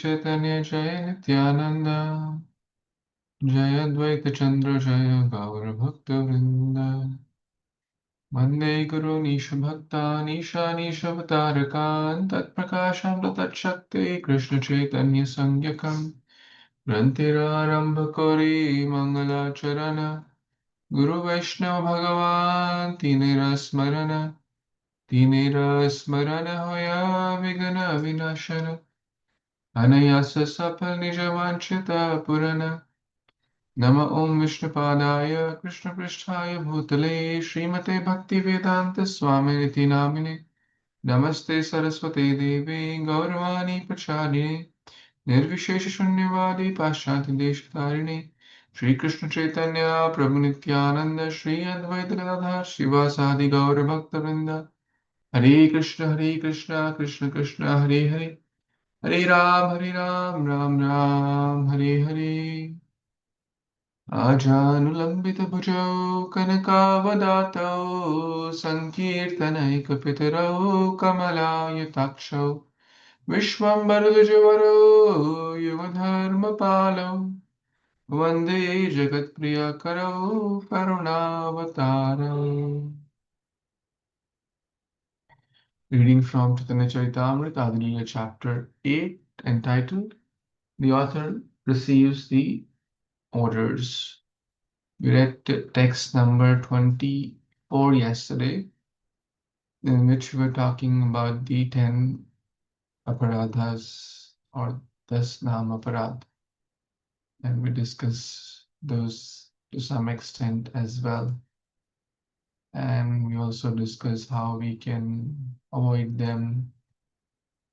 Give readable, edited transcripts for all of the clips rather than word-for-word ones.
Chaitanya Jaya Nityananda Jaya Advaita Chandra Jaya Gaura Bhakta Vrinda Vande Guru Nisha Bhakta Nisha Nisha Avtarakan Tat Prakasham Tat Shakti Krishna Chaitanya Sangyakam Grantira Arambha Kori Mangala Charana Guru Vaishnava Bhagavan Tinera Smarana Hoya Vigana Vinashana Anayasa Sapa Nijavanchita Purana Nama Om Vishnupadaya Krishna Pristhaya Bhutale Srimate Bhaktivedanta Swaminiti Namine Namaste Saraswate Devi Gauravani Pacharine Nirvishesha Shunyavadi Paschati Deshtarine Shri Krishna Chaitanya Prabhu Nityananda Shri Advaita Gadadhar Shivasadi Gaura Bhakta Vrinda Hare Krishna Krishna Krishna Hare Hare Hare Ram Ram Ram Hare Hare आजानुलम्बितभुजौ कनकावदातौ सङ्कीर्तनैकपितरौ कमलायताक्षौ विश्वम्भरद्विजवरौ युगधर्मपालौ वन्दे जगत्प्रियकरौ करुणावतारौ. Reading from Chaitanya Caritamrita, Lila chapter 8, entitled The Author Receives the Orders. We read text number 24 yesterday, in which we were talking about the 10 aparadhas or 10 nam aparadh, and we discussed those to some extent as well. And we also discussed how we can avoid them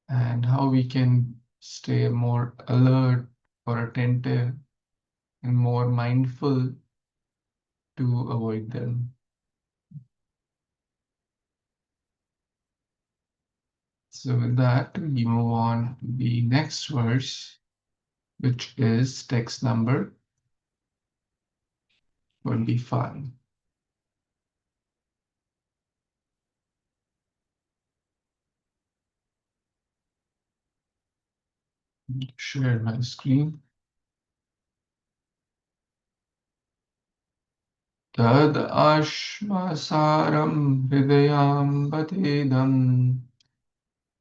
and how we can stay more alert or attentive and more mindful to avoid them. So with that, we move on to the next verse, which is text number 25. Share my screen. Tad ashmasaram hridayam batedam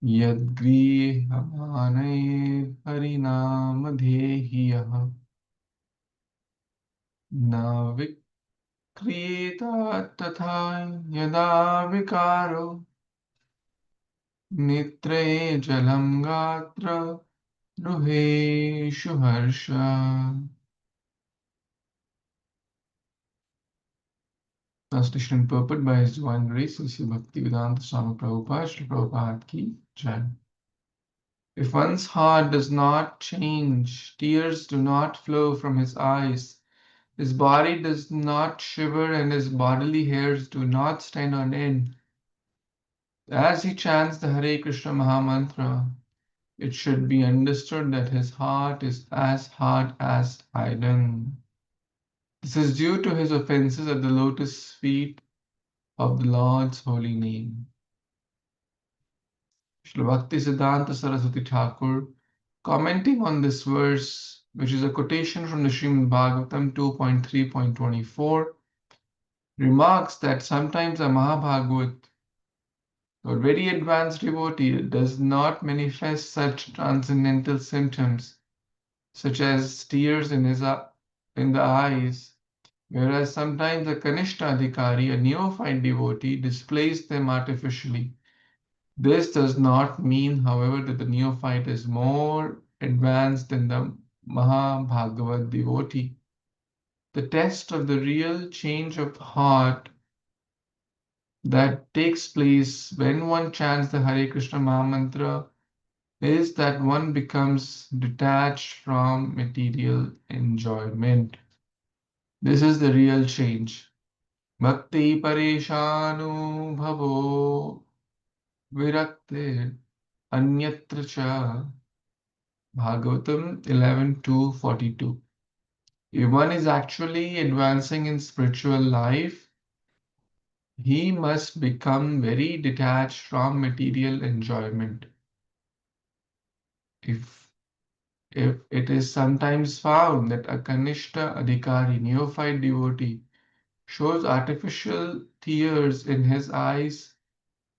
yadgrihamane harinamadehiya na vikriyeta tatha yada vikaro nitre jalam gatra ruheshu harsha. Translation and purport by His Divine Grace, Sri Bhaktivedanta Swami Prabhupada, Sri Prabhupada Ki Jai. If one's heart does not change, tears do not flow from his eyes, his body does not shiver, and his bodily hairs do not stand on end, as he chants the Hare Krishna Mahamantra, it should be understood that his heart is as hard as iron. This is due to his offenses at the lotus feet of the Lord's holy name. Srila Bhaktisiddhanta Saraswati Thakur, commenting on this verse, which is a quotation from the Srimad Bhagavatam 2.3.24, remarks that sometimes a Mahabhagavat or very advanced devotee does not manifest such transcendental symptoms, such as tears in the eyes, whereas sometimes a Kanishta Adhikari, a neophyte devotee, displays them artificially. This does not mean, however, that the neophyte is more advanced than the Mahabhagavat devotee. The test of the real change of heart that takes place when one chants the Hare Krishna Mahamantra is that one becomes detached from material enjoyment. This is the real change. Bhakti pareshanu bhavo viraktir anyatra cha. Bhagavatam 11:2-42. If one is actually advancing in spiritual life, he must become very detached from material enjoyment. If If it is sometimes found that a Kanishta Adhikari, neophyte devotee, shows artificial tears in his eyes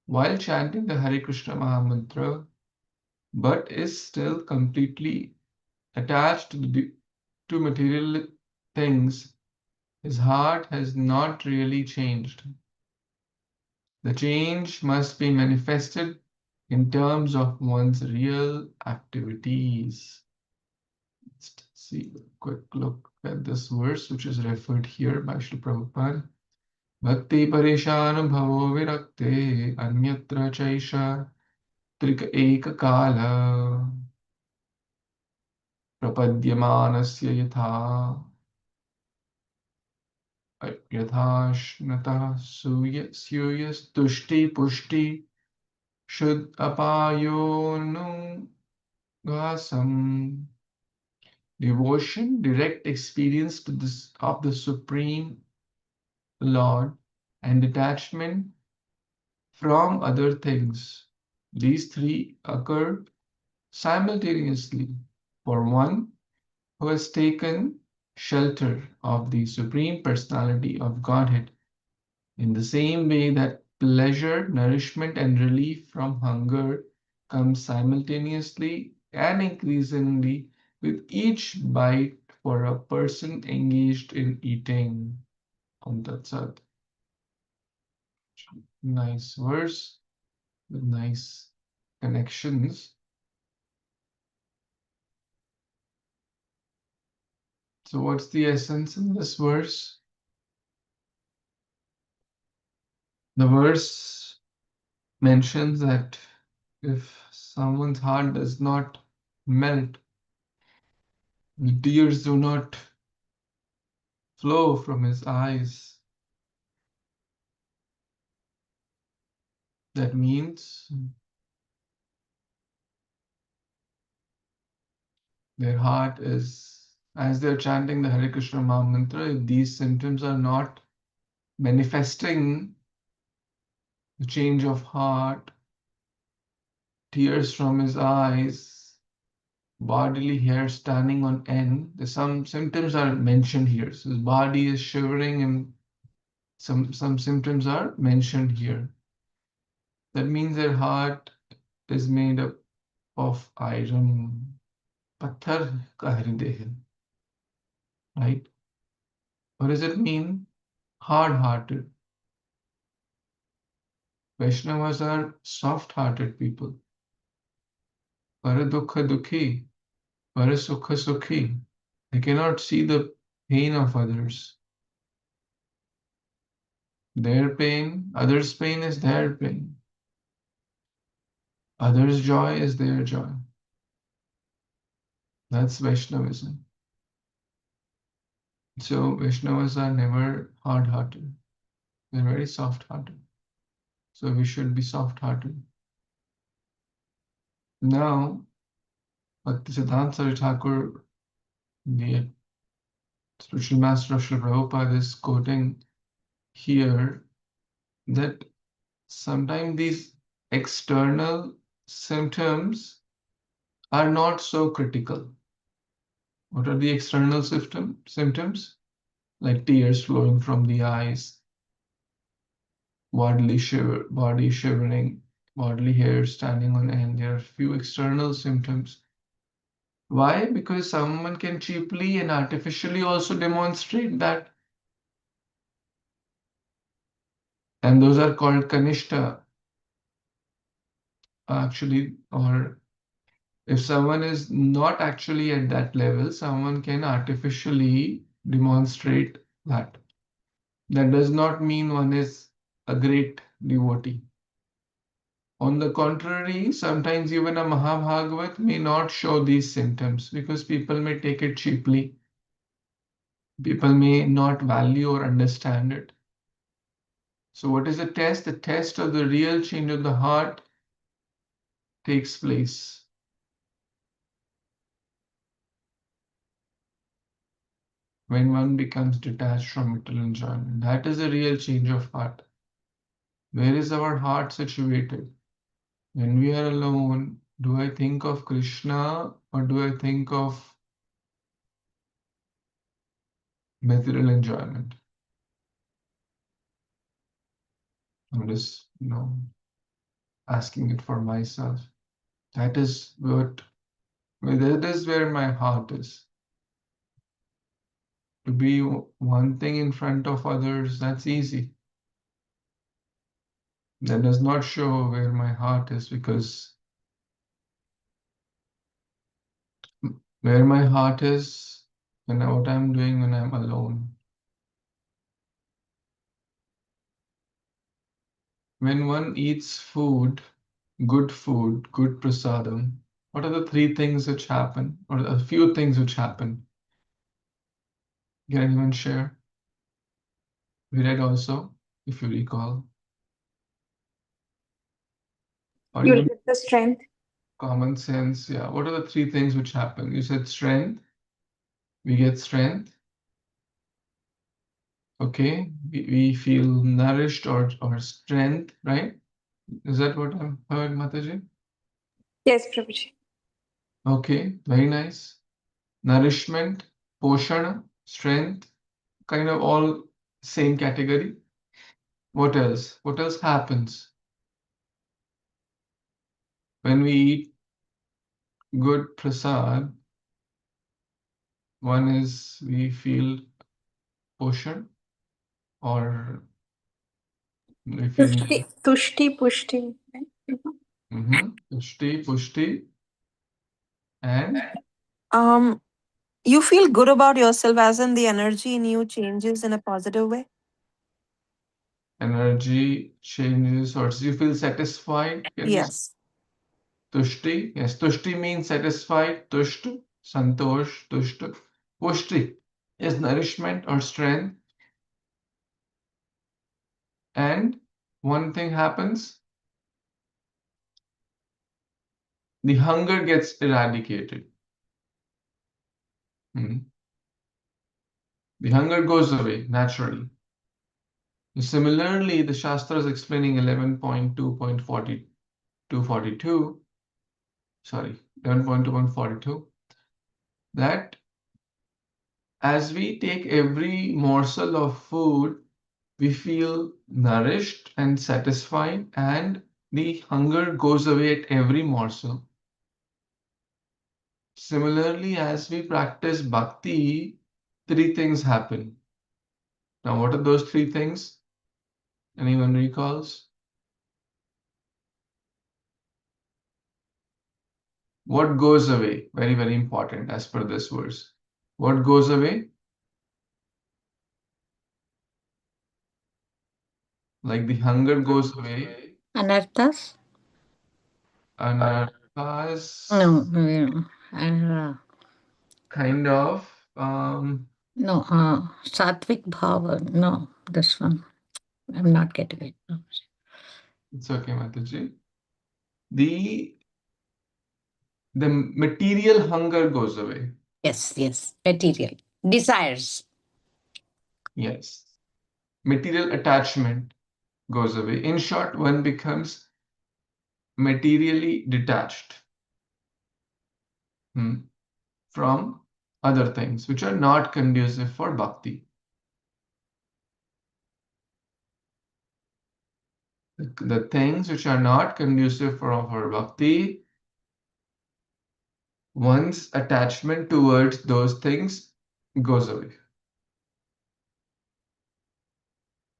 while chanting the Hare Krishna Mahamantra, but is still completely attached to material things, his heart has not really changed. The change must be manifested in terms of one's real activities. Let's see a quick look at this verse, which is referred here by Srila Prabhupada. Bhakti parishanu bhavo virakte anyatra chaisha trika eka kala prapadyamanasya yatha yatha suyas tushti pushti shud apayonu gasam. Devotion, direct experience to this, of the Supreme Lord, and detachment from other things. These three occur simultaneously for one who has taken shelter of the Supreme Personality of Godhead, in the same way that pleasure, nourishment, and relief from hunger come simultaneously and increasingly with each bite for a person engaged in eating. On that side. Nice verse with nice connections. So, what's the essence in this verse? The verse mentions that if someone's heart does not melt, the tears do not flow from his eyes, that means their heart is, as they're chanting the Hare Krishna Maha Mantra, if these symptoms are not manifesting the change of heart, tears from his eyes, bodily hair standing on end. Some symptoms are mentioned here. So his body is shivering and some symptoms are mentioned here. That means their heart is made up of iron. Patthar ka hriday hai. Right? What does it mean? Hard-hearted. Vaishnavas are soft-hearted people. Paradukha dukhi, parasukha sukhi. They cannot see the pain of others. Their pain, others' pain is their pain. Others' joy is their joy. That's Vaishnavism. So Vaishnavas are never hard-hearted. They're very soft-hearted. So we should be soft-hearted. Now, Bhaktisiddhanta Saraswati Thakur, the spiritual master of Srila Prabhupada, is quoting here that sometimes these external symptoms are not so critical. What are the external symptoms? Like tears flowing from the eyes, body shivering, bodily hair standing on end. There are few external symptoms. Why? Because someone can cheaply and artificially also demonstrate that. And those are called kanishta, actually, or if someone is not actually at that level, someone can artificially demonstrate that. That does not mean one is a great devotee. On the contrary, sometimes even a Mahabhagavat may not show these symptoms because people may take it cheaply. People may not value or understand it. So, what is the test? The test of the real change of the heart takes place when one becomes detached from material enjoyment. That is the real change of heart. Where is our heart situated? When we are alone, Do I think of Krishna or do I think of material enjoyment? I'm just, asking it for myself. That is where my heart is. To be one thing in front of others, that's easy. That does not show where my heart is, because where my heart is, what I'm doing when I'm alone. When one eats food, good prasadam, what are the three things which happen, or a few things which happen? Can anyone share? We read also, if you recall. Or You'll even get the strength. common sense. Yeah. What are the three things which happen? You said strength. We get strength. Okay. We feel nourished or strength, right? Is that what I've heard, Mataji? Yes, Prabhuji. Okay. Very nice. Nourishment, poshana, strength, kind of all same category. What else? What else happens when we eat good prasad? One is we feel poshan, or we feel Tushti, pushti. pushti, pushti, and Um, you feel good about yourself, as in the energy in you changes in a positive way. energy changes, or you feel satisfied. Can we say Yes. tushti? Yes, tushti means satisfied. Tusht, santosh, tusht. Pushti is nourishment or strength. And one thing happens, the hunger gets eradicated. The hunger goes away naturally. Similarly, the Shastra is explaining 11.2.42, sorry, 11.2.42, that as we take every morsel of food, we feel nourished and satisfied, and the hunger goes away at every morsel. Similarly, as we practice bhakti, three things happen. Now, what are those three things? Anyone recalls? What goes away? Very, very important as per this verse. What goes away? Like the hunger goes away. Anarthas? Anarthas. No, no, no. Kind of. No, Sattvic Bhava. No, this one. I'm not getting it. No. It's okay, Mataji. The the material hunger goes away. Yes, yes. Material. Desires. Yes. Material attachment goes away. In short, one becomes materially detached from other things which are not conducive for bhakti. The things which are not conducive for bhakti, one's attachment towards those things goes away.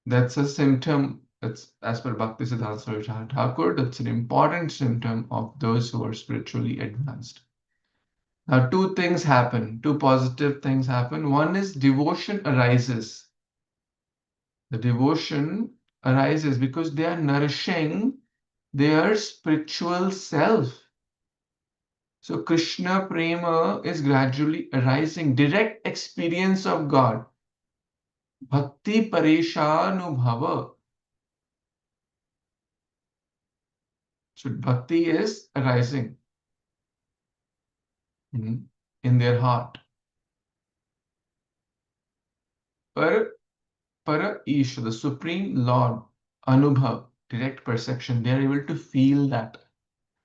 That's a symptom. That's as per Bhakti Siddhanta Saraswati Thakur. That's an important symptom of those who are spiritually advanced. Now, two things happen. Two positive things happen. One is devotion arises. The devotion arises because they are nourishing their spiritual self. So Krishna Prema is gradually arising, direct experience of God. Bhakti Pareshanubhava. So bhakti is arising in their heart. Para Isha, the Supreme Lord, Anubhav, direct perception, they are able to feel that.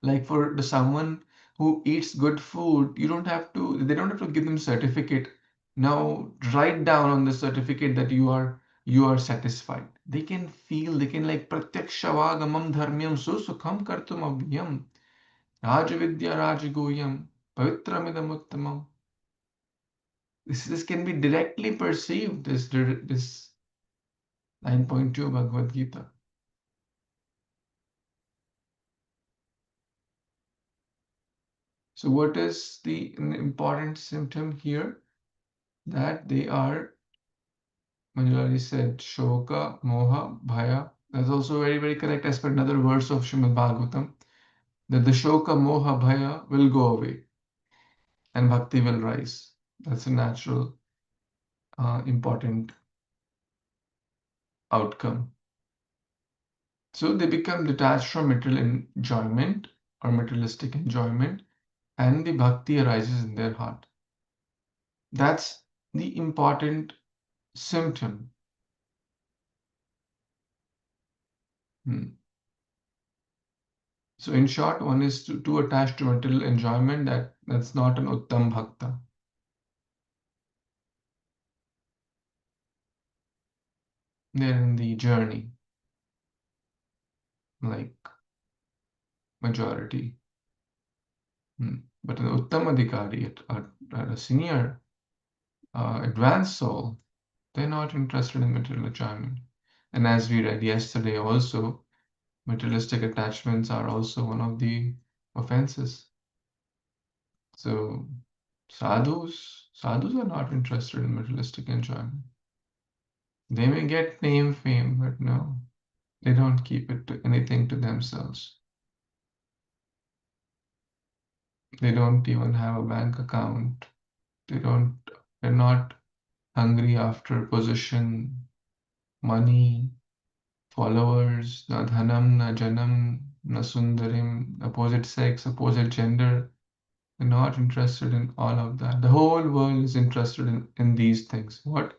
Like for someone who eats good food, they don't have to give them certificate. Now write down on the certificate that you are satisfied. They can feel, they can like pratyakshavāgamam dharmyam susukham kartum abhyam rajavidya rajagoyam pavitramidam uttamam. This can be directly perceived, this 9.2 Bhagavad Gita. So what is the important symptom here? That they are, Manjulari said, Shoka, Moha, Bhaya. That's also very, very correct as per another verse of Srimad Bhagavatam, that the Shoka, Moha, Bhaya will go away and Bhakti will rise. That's a natural, important outcome. So they become detached from material enjoyment or materialistic enjoyment, and the Bhakti arises in their heart. That's the important symptom. So in short, one is too attached to material enjoyment, that's not an Uttam Bhakta. They're in the journey, like majority. But an Uttam Adhikari, a senior, advanced soul, they're not interested in material enjoyment. And as we read yesterday also, materialistic attachments are also one of the offenses. So sadhus are not interested in materialistic enjoyment. They may get name, fame, but no, they don't keep anything to themselves. They don't even have a bank account. They're not hungry after position, money, followers, na dhanam, na janam, na sundarim, opposite sex, opposite gender. They're not interested in all of that. The whole world is interested in these things. What?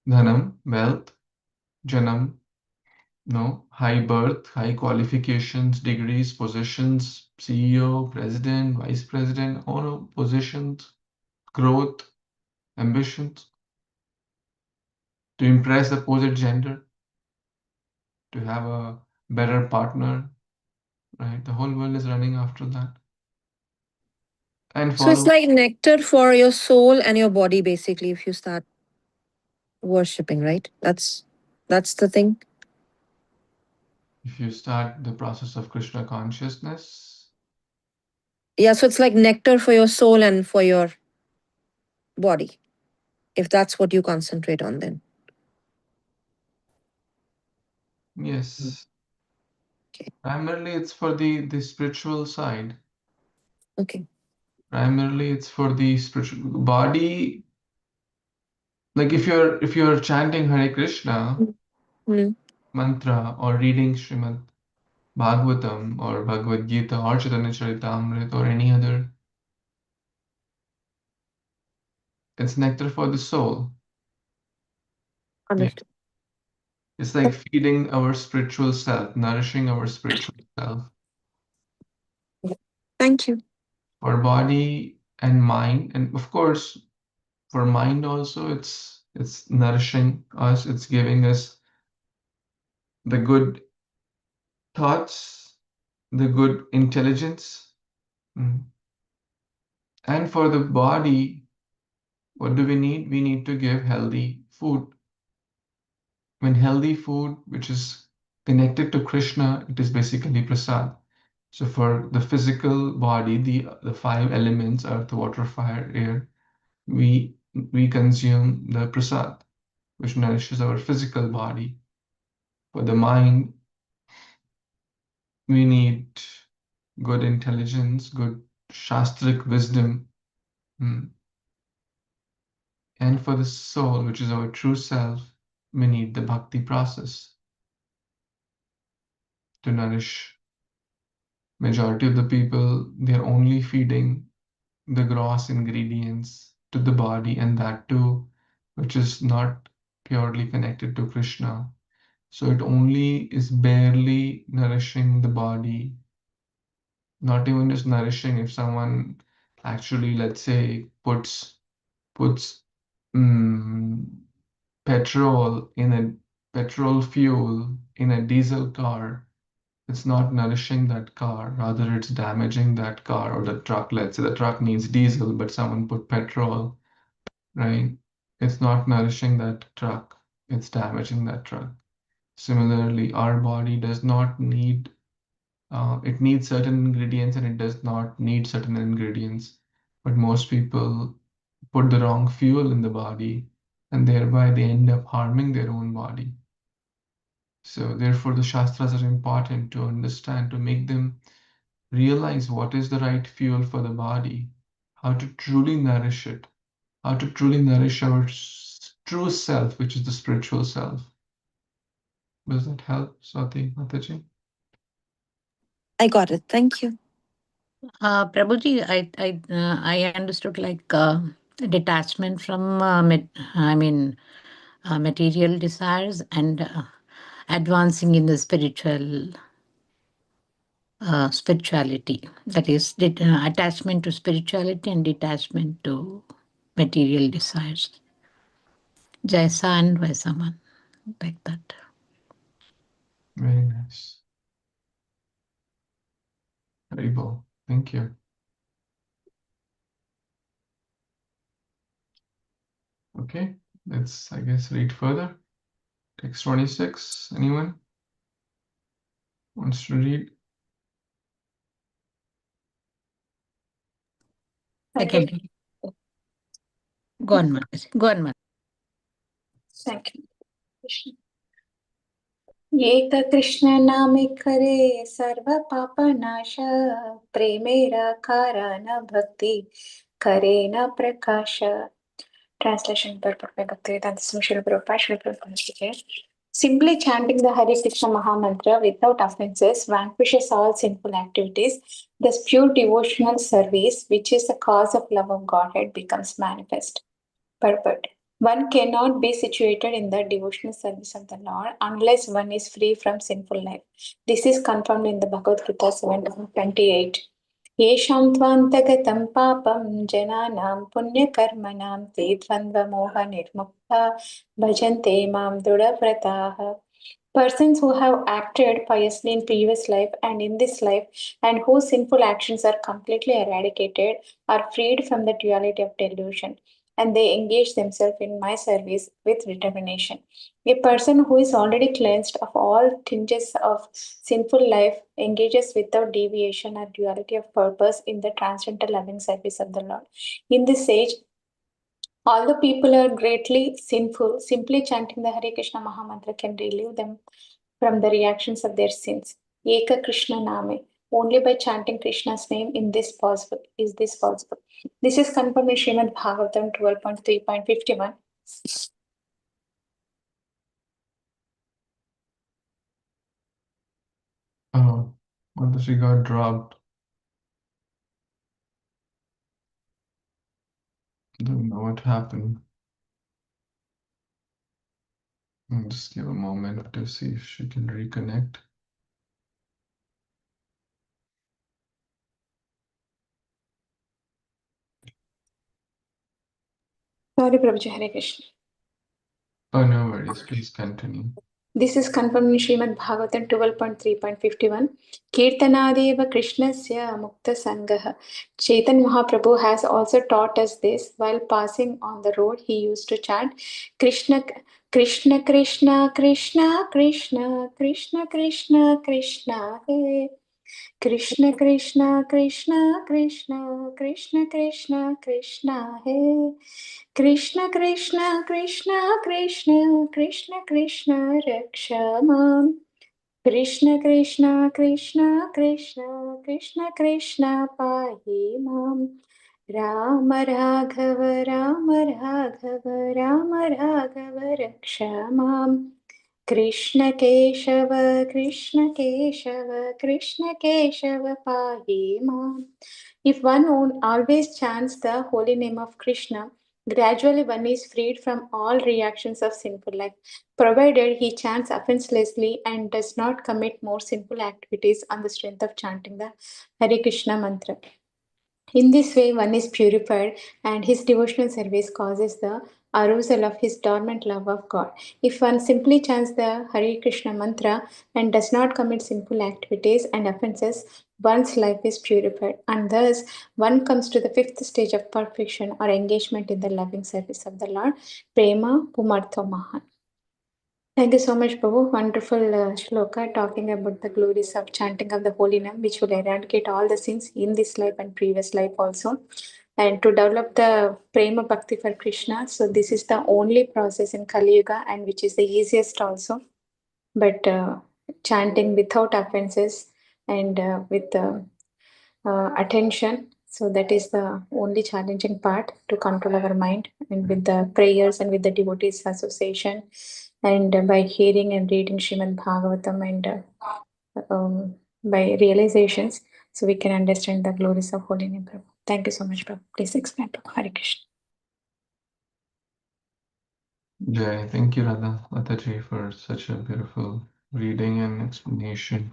Dhanam, wealth, janam, no, high birth, high qualifications, degrees, positions, CEO, president, vice president, all of positions, growth, ambitions, to impress the opposite gender, to have a better partner, right? The whole world is running after that. And So it's follow, like nectar for your soul and your body, basically, if you start worshipping, right? That's the thing. if you start the process of Krishna consciousness, Yeah, so it's like nectar for your soul and for your body, if that's what you concentrate on then. yes, Okay. primarily it's for the spiritual side. Okay. Primarily it's for the spiritual body. Like if you're chanting Hare Krishna Mm. mantra or reading Srimad Bhagavatam or Bhagavad Gita or Chaitanya Charitamrita or any other, it's nectar for the soul. Yeah. Understood. It's like feeding our spiritual self, nourishing our spiritual self. Thank you. For body and mind, and of course for mind also, it's nourishing us, it's giving us the good thoughts, the good intelligence. Mm. And for the body, what do we need? We need to give healthy food. When healthy food, which is connected to Krishna, it is basically prasad. So for the physical body, the five elements, earth, water, fire, air, we consume the prasad, which nourishes our physical body. For the mind, we need good intelligence, good shastric wisdom. And for the soul, which is our true self, we need the bhakti process to nourish. Majority of the people, they're only feeding the gross ingredients to the body, and that too, which is not purely connected to Krishna. So it only is barely nourishing the body Not even just nourishing. If someone actually, let's say, puts petrol in a petrol fuel in a diesel car, it's not nourishing that car. Rather, it's damaging that car or the truck. Let's say the truck needs diesel, but someone put petrol, right? It's not nourishing that truck. It's damaging that truck. Similarly, our body does not need, it needs certain ingredients and it does not need certain ingredients. But most people put the wrong fuel in the body and thereby they end up harming their own body. So therefore, the Shastras are important to understand, to make them realize what is the right fuel for the body, how to truly nourish it, how to truly nourish our true self, which is the spiritual self. Does that help, Swati, Mataji? I got it. Thank you. Prabhuji, I understood like detachment from material desires and advancing in the spirituality. That is attachment to spirituality and detachment to material desires. Jaisa and Vaisaman, like that. Very nice. Haribol. Thank you. Okay, let's, I guess, read further. Text 26. Anyone wants to read? I can read. Go on, Mataji. Go on, Mataji. Thank you. Krishna. एक कृष्ण नाम करे सर्व पाप नाश प्रेमे राखारा न भक्ति करे न प्रकाश. Translation by Bhaktivedanta Swami Prabhupada. Simply chanting the Hare Krishna Mahamantra without offenses vanquishes all sinful activities. Thus, pure devotional service, which is the cause of love of Godhead, becomes manifest. Purport. One cannot be situated in the devotional service of the Lord unless one is free from sinful life. This is confirmed in the Bhagavad Gita 7:28. येषां त्वान्तगतं पापं जनानां पुण्यकर्मणां ते द्वन्द्वमोहनिर्मुक्ता भजन्ते मां दृढव्रताः. Persons who have acted piously in previous life and in this life, and whose sinful actions are completely eradicated, are freed from the duality of delusion, and they engage themselves in my service with determination. A person who is already cleansed of all tinges of sinful life engages without deviation or duality of purpose in the transcendental loving service of the Lord. In this age, although people are greatly sinful, simply chanting the Hare Krishna Mahamantra can relieve them from the reactions of their sins. Eka Krishna Name. Only by chanting Krishna's name is this possible. This is confirmed in Srimad Bhagavatam 12.3.51. Oh, Mataji got dropped. Don't know what happened. I'll just give a moment to see if she can reconnect. Sorry, Prabhuji, Hare Krishna. Oh, no worries. Please continue. This is confirmed in Srimad Bhagavatam 12.3.51. Kirtanadeva Krishnasya Mukta Sangaha. Chaitanya Mahaprabhu has also taught us this. While passing on the road, he used to chant Krishna, Krishna, Krishna, Krishna, Krishna, Krishna, Krishna, Krishna, Hey. Krishna, Krishna, Krishna, Krishna, Krishna, Krishna, Krishna, Hey. Krishna, Krishna, Krishna, Krishna, Krishna, Krishna, Raksha Mam. Krishna, Krishna, Krishna, Krishna, Krishna, Krishna, Pahi Mam. Rama Raghava, Rama Raghava, Rama Raghava, Raksha Mam. Krishna Keshava, Krishna Keshava, Krishna Keshava, Pahi Mam. If one always chants the holy name of Krishna, Gradually, one is freed from all reactions of sinful life, provided he chants offenselessly and does not commit more sinful activities on the strength of chanting the Hare Krishna mantra. In this way, one is purified, and his devotional service causes the arousal of his dormant love of God. If one simply chants the Hare Krishna mantra and does not commit sinful activities and offenses, one's life is purified, and thus one comes to the fifth stage of perfection or engagement in the loving service of the Lord, Prema Pumartho Mahan. Thank you so much, Prabhu. Wonderful shloka talking about the glories of chanting of the holy name, which will eradicate all the sins in this life and previous life also. And to develop the prema bhakti for Krishna, so this is the only process in Kali Yuga and which is the easiest also. But chanting without offenses and with attention. So that is the only challenging part to control our mind, and with the prayers and with the devotees association, and by hearing and reading Srimad Bhagavatam and by realizations, so we can understand the glories of holy name. Prabhu. Thank you so much, Prabhu. Please explain, Prabhu. Hare Krishna. Jai, thank you, Radha Mataji, for such a beautiful reading and explanation.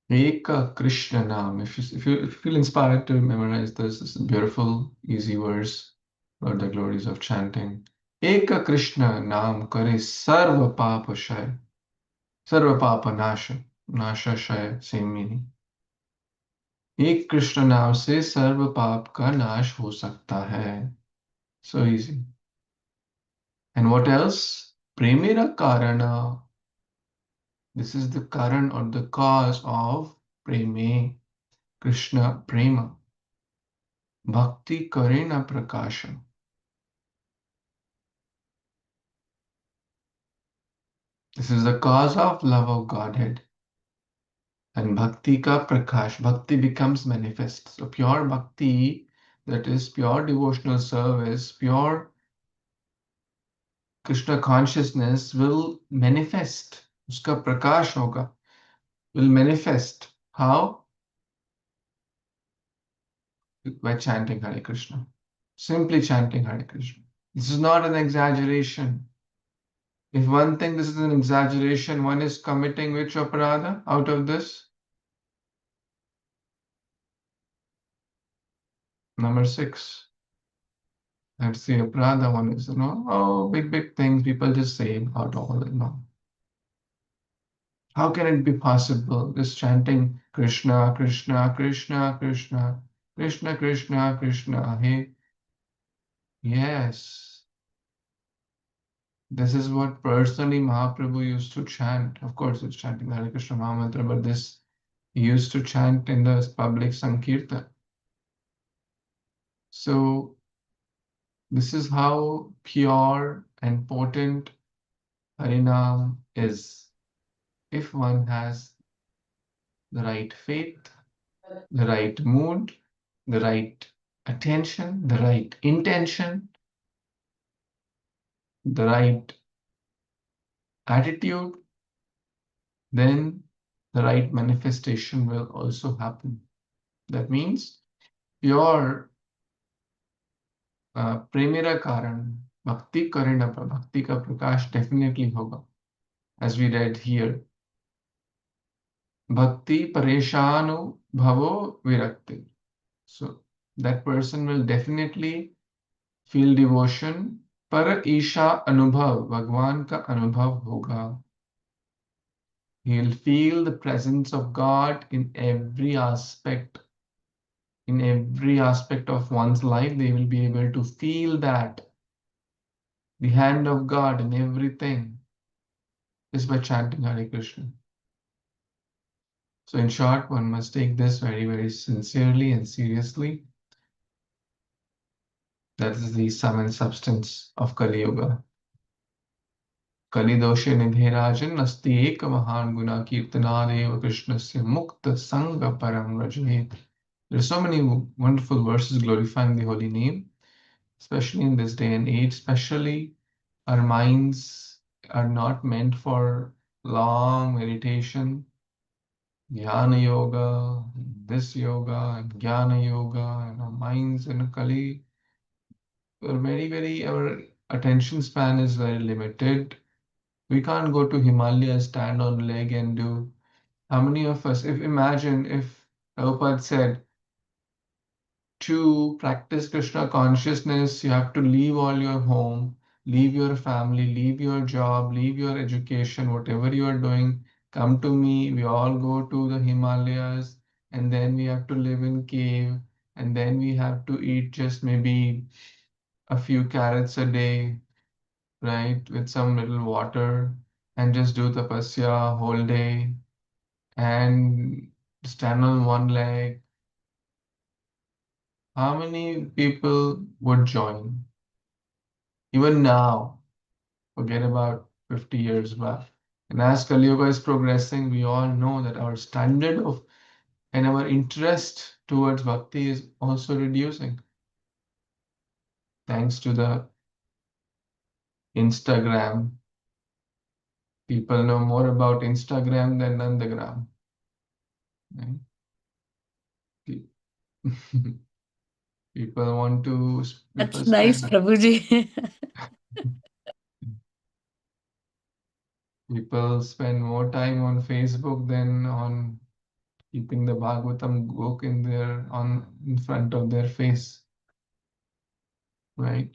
Eka Krishna Nam. If you feel inspired to memorize this is a beautiful, easy verse about the glories of chanting. Eka Krishna Nam Kare Sarva Papa Shay. Sarva Papa Nasha. Nasha Shay, same meaning. एक कृष्ण नाम से सर्व पाप का नाश हो सकता है. So easy. And what else? Premira Karana. This is the karan or the cause of preme, Krishna prema. Bhakti karena prakasha. This is the cause of love of Godhead. And bhakti ka prakash. Bhakti becomes manifest. So pure bhakti, that is pure devotional service, pure Krishna consciousness will manifest. Uska prakash hoga. Will manifest. How? By chanting Hare Krishna. Simply chanting Hare Krishna. This is not an exaggeration. If one thinks this is an exaggeration, one is committing which aparadha out of this? Number 6. That's the aparadha one is, oh, big things people just say about all and all. How can it be possible? Just chanting Krishna, Krishna, Krishna, Krishna, Krishna, Krishna, Krishna, hey. Yes. This is what personally Mahaprabhu used to chant. Of course, it's chanting Hare Krishna Mahamantra, but this he used to chant in the public Sankirtan. So, this is how pure and potent Harinam is. If one has the right faith, the right mood, the right attention, the right intention, the right attitude, then the right manifestation will also happen. That means pure premira karan, bhakti karena, bhakti ka prakash definitely hoga. As we read here, bhakti pareshanu bhavo virakti. So that person will definitely feel devotion. Par isha anubhav, Bhagwan ka anubhav hoga. He'll feel the presence of God in every aspect. In every aspect of one's life, they will be able to feel that. The hand of God in everything is by chanting Hare Krishna. So in short, one must take this very sincerely and seriously. That is the sum and substance of Kali Yuga. Kali doshe nidhe rajan nasti eka mahan guna kirtanadeva krishnasya mukta sangha param rajayet. There are so many wonderful verses glorifying the holy name, especially in this day and age. Especially our minds are not meant for long meditation. Jnana yoga, this yoga, and jnana yoga, and our minds in Kali our attention span is very limited. We can't go to Himalaya, stand on leg and do. How many of us, if imagine if Prabhupada said, to practice Krishna consciousness, you have to leave all your home, leave your family, leave your job, leave your education, whatever you are doing, come to me. We all go to the Himalayas, and then we have to live in cave, and then we have to eat just maybe a few carrots a day, right, with some little water, and just do tapasya whole day and stand on one leg. How many people would join? Even now, forget about 50 years back. And as Kali Yuga is progressing, we all know that our standard of and our interest towards bhakti is also reducing thanks to the Instagram. People know more about Instagram than Nandagram. Right? People want to people That's nice, spend Prabhuji. people spend more time on Facebook than on keeping the Bhagavatam book in front of their face, right?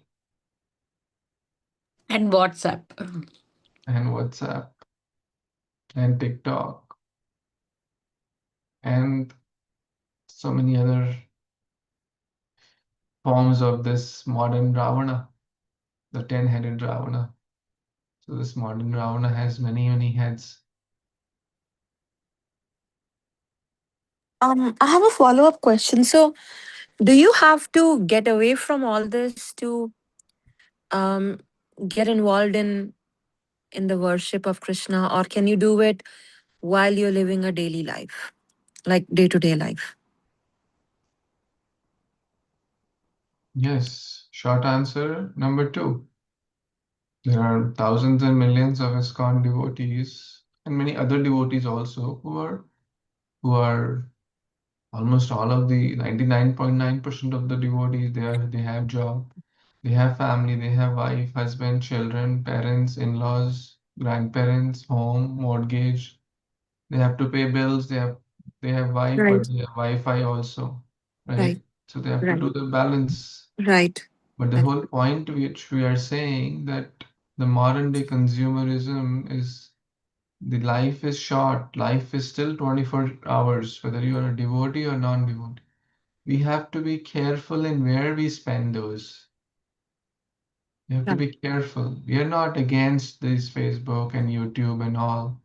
And WhatsApp. And WhatsApp and TikTok and so many other forms of this modern Ravana, the 10-headed Ravana. So this modern Ravana has many, many heads. I have a follow-up question. So, do you have to get away from all this to um, get involved in the worship of Krishna, or can you do it while you're living a daily life, like day-to-day life? Yes, short answer number two. There are thousands and millions of ISKCON devotees and many other devotees also who are almost all of the 99.9% of the devotees. They have job, they have family, they have wife, husband, children, parents, in-laws, grandparents, home, mortgage. They have to pay bills. They have wife, Right, but they have Wi-Fi also, right, right? So they have to right, do the balance. right. But the That, whole point which we are saying that the modern day consumerism is the life is short. Life is still 24 hours, whether you are a devotee or non-devotee. We have to be careful in where we spend those. You have to right. be careful. We are not against this Facebook and YouTube and all.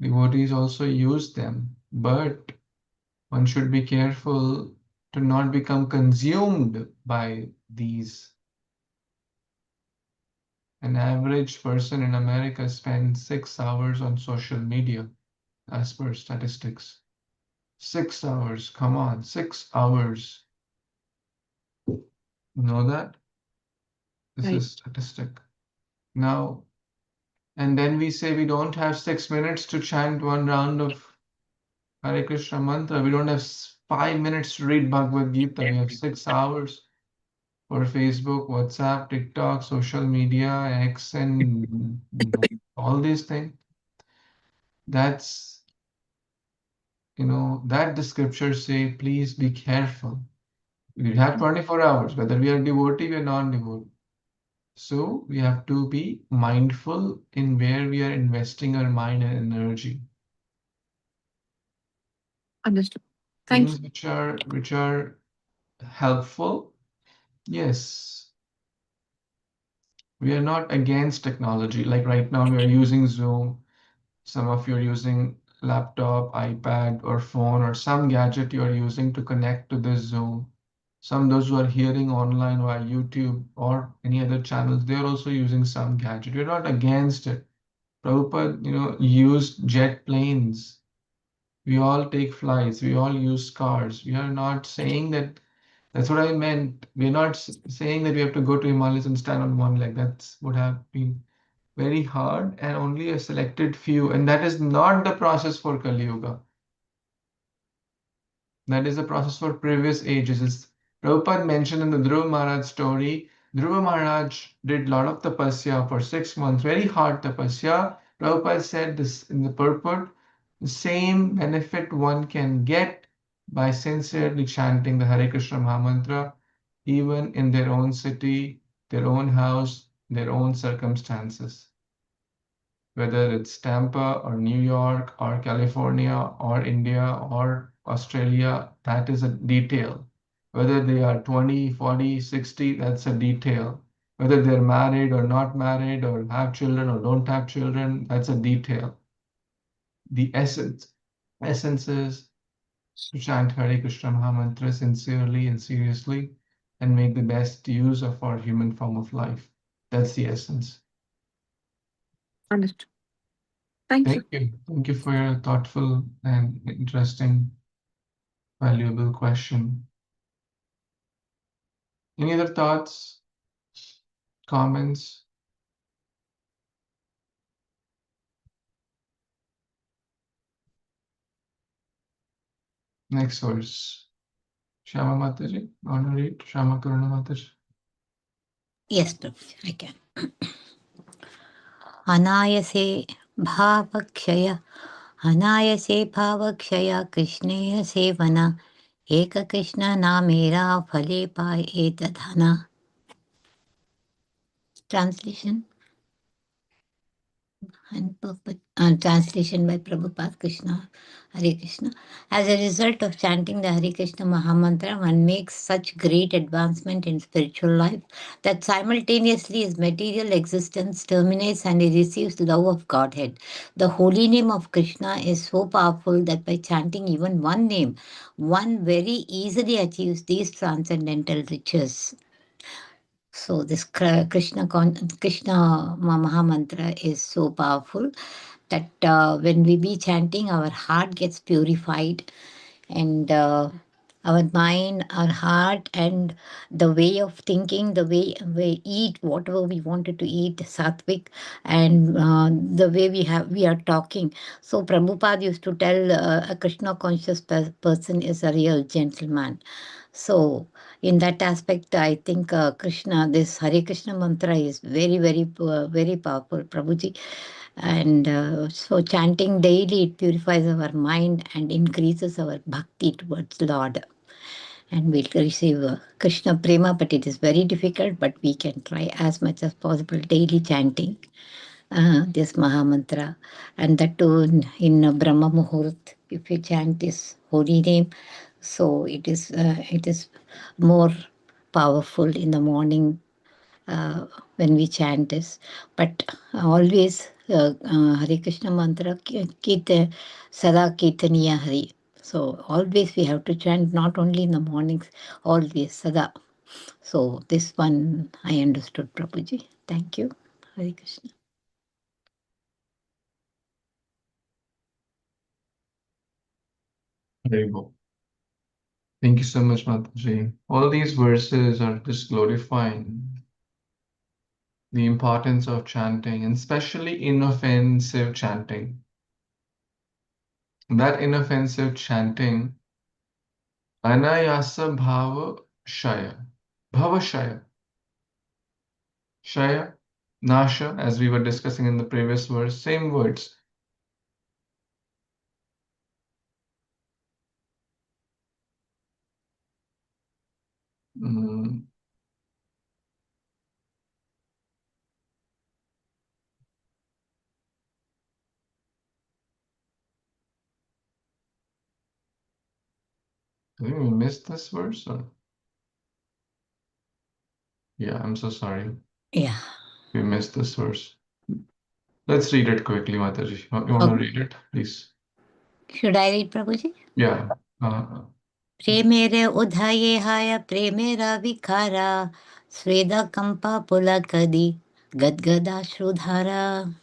Devotees also use them, but one should be careful to not become consumed by these. An average person in America spends 6 hours on social media, as per statistics. 6 hours, come on, 6 hours. You know that? This Right. is statistic. Now, and then we say we don't have 6 minutes to chant one round of Hare Krishna mantra. We don't have 5 minutes to read Bhagavad Gita. We have 6 hours for Facebook, WhatsApp, TikTok, social media, X, and all these things. That's, that the scriptures say, please be careful. We have 24 hours, whether we are devotee or non-devotee. So we have to be mindful in where we are investing our mind and energy. Understood. Thank you. Things which are helpful. Yes, we are not against technology. Like right now, we are using Zoom. Some of you are using laptop, iPad, or phone, or some gadget you are using to connect to this Zoom. Some those who are hearing online via YouTube or any other channels, they are also using some gadget. We're not against it. Prabhupada, used jet planes. We all take flights. We all use cars. We are not saying that. That's what I meant. We're not saying that we have to go to Himalayas and stand on one leg. That's what have been very hard and only a selected few. And that is not the process for Kali Yuga. That is a process for previous ages. Prabhupada mentioned in the Dhruv Maharaj story Dhruva Maharaj did a lot of tapasya for 6 months, very hard tapasya. Prabhupada said this in the purport, the same benefit one can get by sincerely chanting the Hare Krishna Mahamantra, even in their own city, their own house, their own circumstances. Whether it's Tampa or New York or California or India or Australia, that is a detail. Whether they are 20, 40, 60, that's a detail. Whether they're married or not married or have children or don't have children, that's a detail. The essence is to chant Hare Krishna Mahamantra sincerely and seriously and make the best use of our human form of life. That's the essence. Understood. Thank you. Thank you. Thank you for your thoughtful and interesting, valuable question. Any other thoughts, comments? Next verse. Shama Mataji, want to read? Shama Karuna Mataji. Yes, Prabhuji, I can. अनायसे भावक्षय अनायसे भावक्षय कृष्णेय सेवना एक कृष्ण नामेरा फले पाए एतधना. Translation and translation by Prabhupada Krishna, Hare Krishna. As a result of chanting the Hare Krishna Mahamantra, one makes such great advancement in spiritual life that simultaneously his material existence terminates and he receives the love of Godhead. The holy name of Krishna is so powerful that by chanting even one name, one very easily achieves these transcendental riches. So this Krishna Mahamantra is so powerful that when we be chanting, our heart gets purified, and our mind, our heart, and the way of thinking, the way we eat, whatever we wanted to eat, sattvic, and the way we are talking. So Prabhupada used to tell a Krishna conscious person is a real gentleman. So in that aspect, I think Krishna, this Hare Krishna mantra is very, very powerful, Prabhuji. And so chanting daily, it purifies our mind and increases our bhakti towards Lord. And we'll receive Krishna Prema, but it is very difficult, but we can try as much as possible daily chanting this Mahamantra. And that too in Brahma Muhurt, if you chant this holy name, so it is more powerful in the morning when we chant this. But always Hare Krishna mantra, Sada Caitanya Hari. So always we have to chant, not only in the mornings, always Sada. So this one I understood, Prabhuji. Thank you. Hare Krishna. There you go. Thank you so much, Mataji. All these verses are just glorifying the importance of chanting, and especially inoffensive chanting. That inoffensive chanting, anayasa bhava shaya, bhava shaya, shaya, nasha, as we were discussing in the previous verse, same words. Mm, I think we missed this verse, or yeah, I'm so sorry. Yeah. We missed this verse. Let's read it quickly, Mataji. You want to read it, please? Should I read, Prabhuji? Yeah. प्रेमेरे उधाये hi प्रेमेरा विकारा स्वेद Kampa पुलकदी गदगदाश्रुधारा.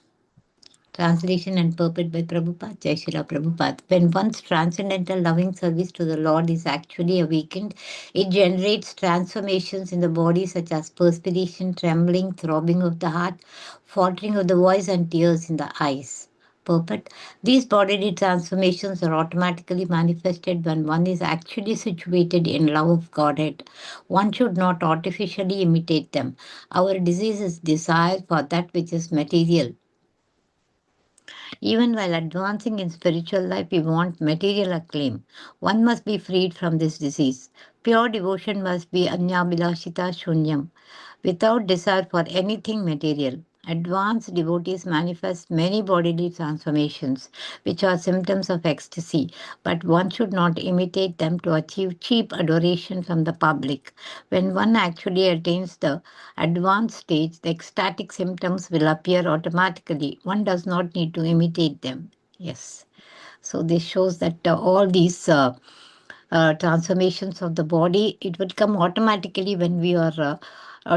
Translation and purport by Prabhupada, Jai Srila Prabhupada. When one's transcendental loving service to the Lord is actually awakened, it generates transformations in the body such as perspiration, trembling, throbbing of the heart, faltering of the voice, and tears in the eyes. Perfect. These bodily transformations are automatically manifested when one is actually situated in love of Godhead. One should not artificially imitate them. Our disease is desire for that which is material. Even while advancing in spiritual life, we want material acclaim. One must be freed from this disease. Pure devotion must be anyabilashita shunyam, without desire for anything material. Advanced devotees manifest many bodily transformations, which are symptoms of ecstasy, but one should not imitate them to achieve cheap adoration from the public. When one actually attains the advanced stage, the ecstatic symptoms will appear automatically. One does not need to imitate them. Yes. So this shows that all these transformations of the body, it will come automatically when we are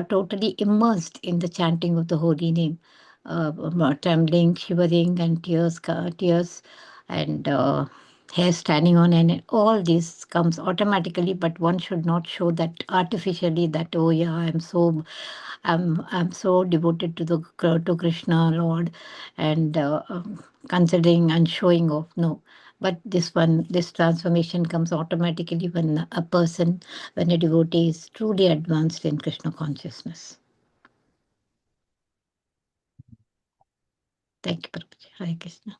totally immersed in the chanting of the holy name. Trembling, shivering, and tears, and hair standing on end. All this comes automatically, but one should not show that artificially. That, oh yeah, I'm so devoted to the to Krishna Lord, and considering and showing off. No, but this transformation comes automatically when a person, when a devotee is truly advanced in Krishna consciousness. Thank you, Prabhuji. Hare Krishna.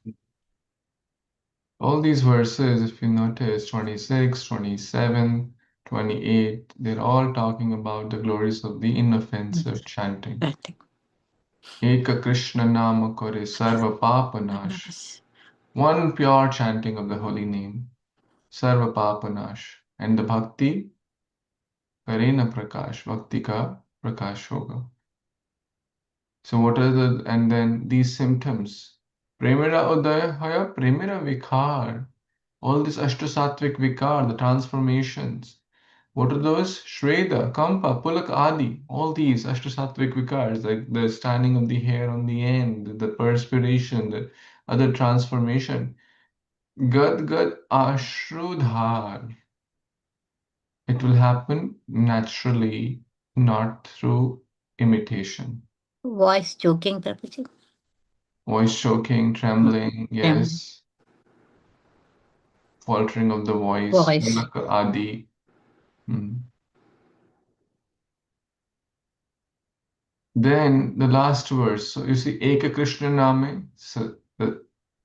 All these verses, if you notice, 26, 27, 28, they're all talking about the glories of the inoffensive chanting. Eka Krishna Nama Kore Sarva Papa Nash. One pure chanting of the holy name, Sarva Papa Nash. And the bhakti, Karena Prakash, bhakti ka prakash hoga. So what are the, and then these symptoms? Premira Udaya Haya, Premira Vikhar. All this Ashtasattvic Vikar, the transformations. What are those? Shveda, Kampa, Pulak Adi. All these Ashtasattvic Vikars, like the standing of the hair on the end, the perspiration, the other transformation. Gad Gad Ashrudhar. It will happen naturally, not through imitation. Voice choking, Prabhuji. Voice choking, trembling, yes. Faltering of the voice, Voice. Pulak Adi. Then the last verse. So you see, Eka Krishna Name, so the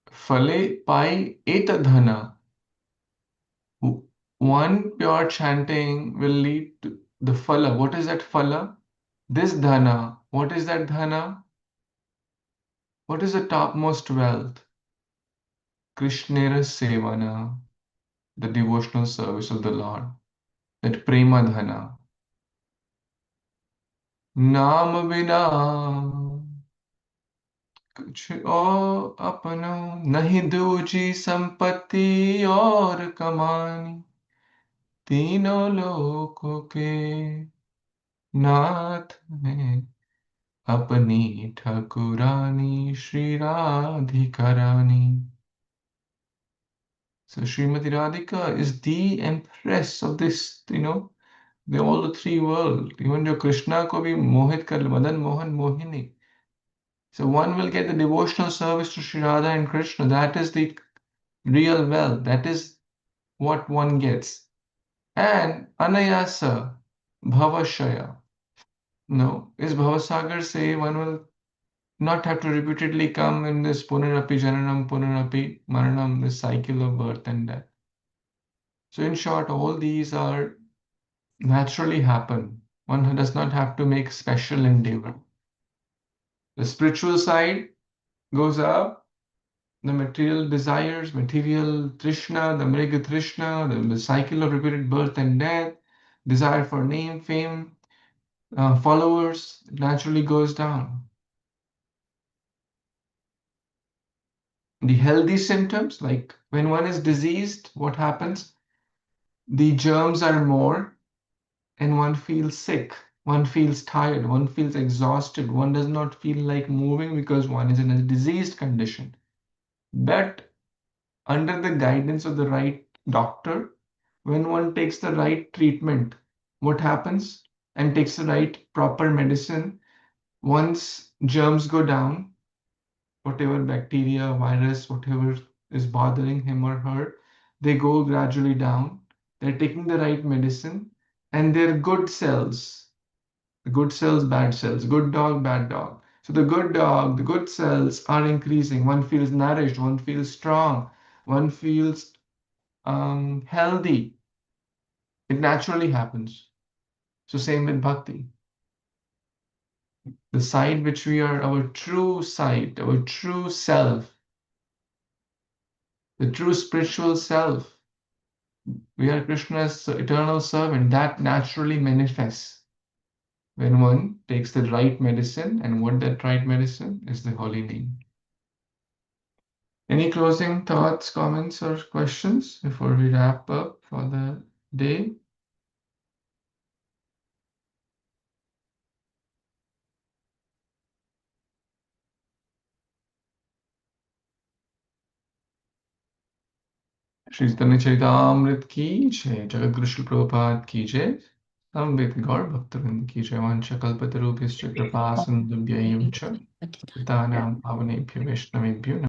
Phale Pai Etadhana. One pure chanting will lead to the Phala. What is that Phala? This Dhana. What is that Dhana? What is the topmost wealth? Krishnera Sevana, the devotional service of the Lord. That Prema Dhana. Naam Vina. कुछ और अपना नहीं दूजी संपत्ति और कमानी तीनों लोकों के नाथ है अपनी ठाकुरानी श्री राधिका रानी. So Srimati Radhika is the empress of this, all the three world. Even जो कृष्णा को भी मोहित कर Madan Mohan Mohini. So one will get the devotional service to Sri Radha and Krishna. That is the real wealth. That is what one gets. And anayasa, bhavashaya. No, is bhavasagar say one will not have to repeatedly come in this punarapi jananam, punarapi maranam, this cycle of birth and death. So in short, all these are naturally happen. One does not have to make special endeavor. The spiritual side goes up, the material desires, material trishna, the mriga trishna, the cycle of repeated birth and death, desire for name, fame, followers, naturally goes down. The healthy symptoms, like when one is diseased, what happens? The germs are more and one feels sick, one feels tired, one feels exhausted, one does not feel like moving because one is in a diseased condition. But under the guidance of the right doctor, when one takes the right treatment, what happens? And takes the right proper medicine, once germs go down, whatever bacteria, virus, whatever is bothering him or her, they go gradually down. They're taking the right medicine, and they're good cells. Good cells, bad cells, good dog, bad dog. So the good dog, the good cells are increasing. One feels nourished, one feels strong, one feels healthy. It naturally happens. So same with bhakti. The side which we are, our true side, our true self, the true spiritual self. We are Krishna's eternal servant. That naturally manifests when one takes the right medicine, and what that right medicine is the holy name. Any closing thoughts, comments, or questions before we wrap up for the day? Shri Chaitanya Charitamrita ki jai, Jagat Guru Srila Prabhupada ki jai, Samved Gaur Bhaktivinoda ki jai, Vancha Kalpatarubhyascha Kripa Sindhubhya Evacha, Patanam Pavanebhyo Vaishnavebhyo